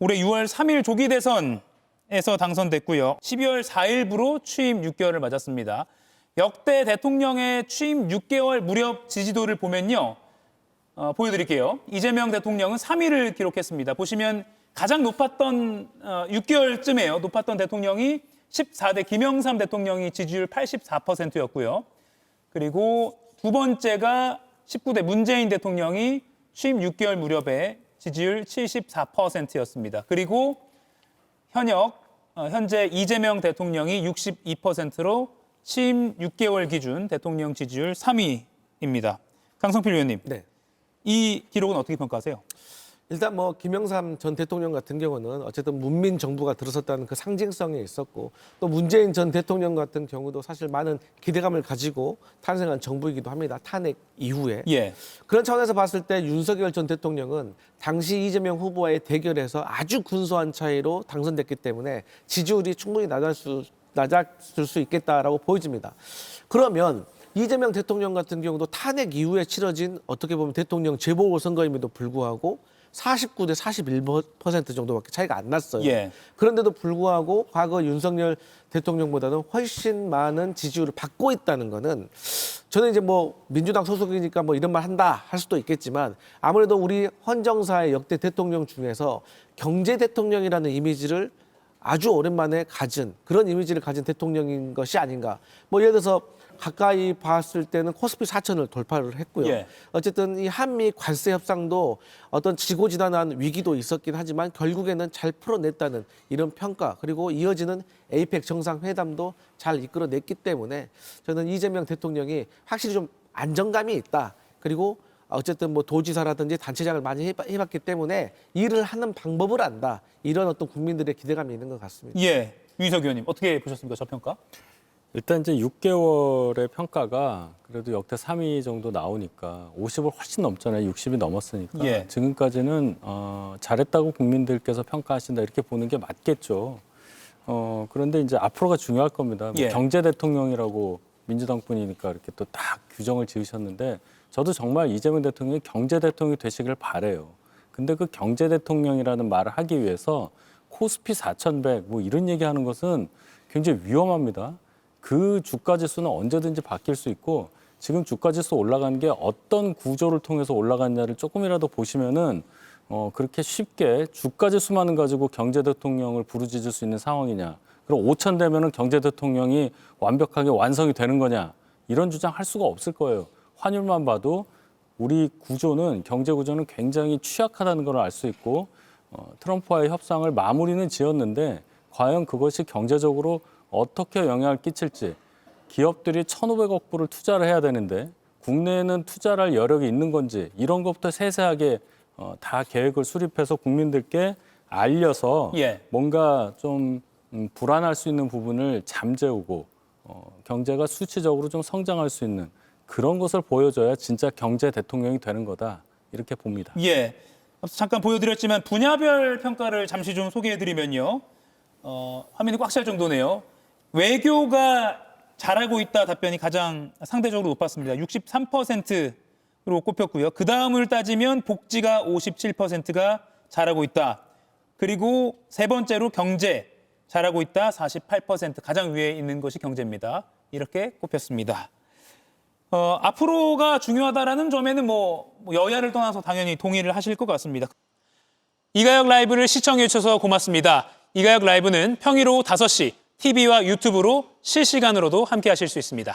올해 6월 3일 조기 대선에서 당선됐고요. 12월 4일부로 취임 6개월을 맞았습니다. 역대 대통령의 취임 6개월 무렵 지지도를 보면요. 보여드릴게요. 이재명 대통령은 3위를 기록했습니다. 보시면 가장 높았던 6개월쯤에요. 높았던 대통령이 14대 김영삼 대통령이 지지율 84%였고요. 그리고 두 번째가 19대 문재인 대통령이 취임 6개월 무렵에 지지율 74%였습니다. 그리고 현재 이재명 대통령이 62%로 취임 6개월 기준 대통령 지지율 3위입니다. 강성필 의원님, 네. 이 기록은 어떻게 평가하세요? 일단 뭐 김영삼 전 대통령 같은 경우는 어쨌든 문민 정부가 들어섰다는 그 상징성이 있었고, 또 문재인 전 대통령 같은 경우도 사실 많은 기대감을 가지고 탄생한 정부이기도 합니다. 탄핵 이후에. 예. 그런 차원에서 봤을 때 윤석열 전 대통령은 당시 이재명 후보와의 대결에서 아주 근소한 차이로 당선됐기 때문에 지지율이 충분히 낮았을 수 있겠다라고 보여집니다. 그러면 이재명 대통령 같은 경우도 탄핵 이후에 치러진 어떻게 보면 대통령 재보궐선거임에도 불구하고 49대 41% 정도밖에 차이가 안 났어요. 예. 그런데도 불구하고 과거 윤석열 대통령보다는 훨씬 많은 지지율을 받고 있다는 거는, 저는 이제 뭐 민주당 소속이니까 뭐 이런 말 한다 할 수도 있겠지만, 아무래도 우리 헌정사의 역대 대통령 중에서 경제 대통령이라는 이미지를 아주 오랜만에 가진, 그런 이미지를 가진 대통령인 것이 아닌가. 뭐 예를 들어서 가까이 봤을 때는 코스피 4천을 돌파를 했고요. 예. 어쨌든 이 한미 관세 협상도 어떤 지고지단한 위기도 있었긴 하지만 결국에는 잘 풀어냈다는 이런 평가, 그리고 이어지는 에이펙 정상회담도 잘 이끌어냈기 때문에 저는 이재명 대통령이 확실히 좀 안정감이 있다. 그리고 어쨌든 뭐 도지사라든지 단체장을 많이 해봤기 때문에 일을 하는 방법을 안다. 이런 어떤 국민들의 기대감이 있는 것 같습니다. 예. 유희석 의원님, 어떻게 보셨습니까? 저 평가? 일단 이제 6개월의 평가가 그래도 역대 3위 정도 나오니까 50을 훨씬 넘잖아요. 60이 넘었으니까. 예. 지금까지는 잘했다고 국민들께서 평가하신다 이렇게 보는 게 맞겠죠. 그런데 이제 앞으로가 중요할 겁니다. 예. 경제 대통령이라고 민주당 분이니까 이렇게 또 딱 규정을 지으셨는데, 저도 정말 이재명 대통령이 경제 대통령이 되시길 바라요. 근데 그 경제 대통령이라는 말을 하기 위해서 코스피 4100 뭐 이런 얘기하는 것은 굉장히 위험합니다. 그 주가지수는 언제든지 바뀔 수 있고, 지금 주가지수 올라간 게 어떤 구조를 통해서 올라갔냐를 조금이라도 보시면은 그렇게 쉽게 주가지수만을 가지고 경제 대통령을 부르짖을 수 있는 상황이냐, 그리고 5천 되면은 경제 대통령이 완벽하게 완성이 되는 거냐, 이런 주장 할 수가 없을 거예요. 환율만 봐도 우리 구조는, 경제 구조는 굉장히 취약하다는 걸 알 수 있고, 트럼프와의 협상을 마무리는 지었는데 과연 그것이 경제적으로 어떻게 영향을 끼칠지, 기업들이 1,500억 불을 투자를 해야 되는데 국내에는 투자를 할 여력이 있는 건지, 이런 것부터 세세하게 다 계획을 수립해서 국민들께 알려서 예. 뭔가 좀 불안할 수 있는 부분을 잠재우고 경제가 수치적으로 좀 성장할 수 있는 그런 것을 보여줘야 진짜 경제 대통령이 되는 거다, 이렇게 봅니다. 예. 잠깐 보여드렸지만 분야별 평가를 잠시 좀 소개해드리면요. 화면이 꽉 찰 정도네요. 외교가 잘하고 있다 답변이 가장 상대적으로 높았습니다. 63%로 꼽혔고요. 그 다음을 따지면 복지가 57%가 잘하고 있다. 그리고 세 번째로 경제 잘하고 있다 48%, 가장 위에 있는 것이 경제입니다. 이렇게 꼽혔습니다. 앞으로가 중요하다라는 점에는 뭐 여야를 떠나서 당연히 동의를 하실 것 같습니다. 이가혁 라이브를 시청해 주셔서 고맙습니다. 이가혁 라이브는 평일 오후 5시 TV와 유튜브로 실시간으로도 함께 하실 수 있습니다.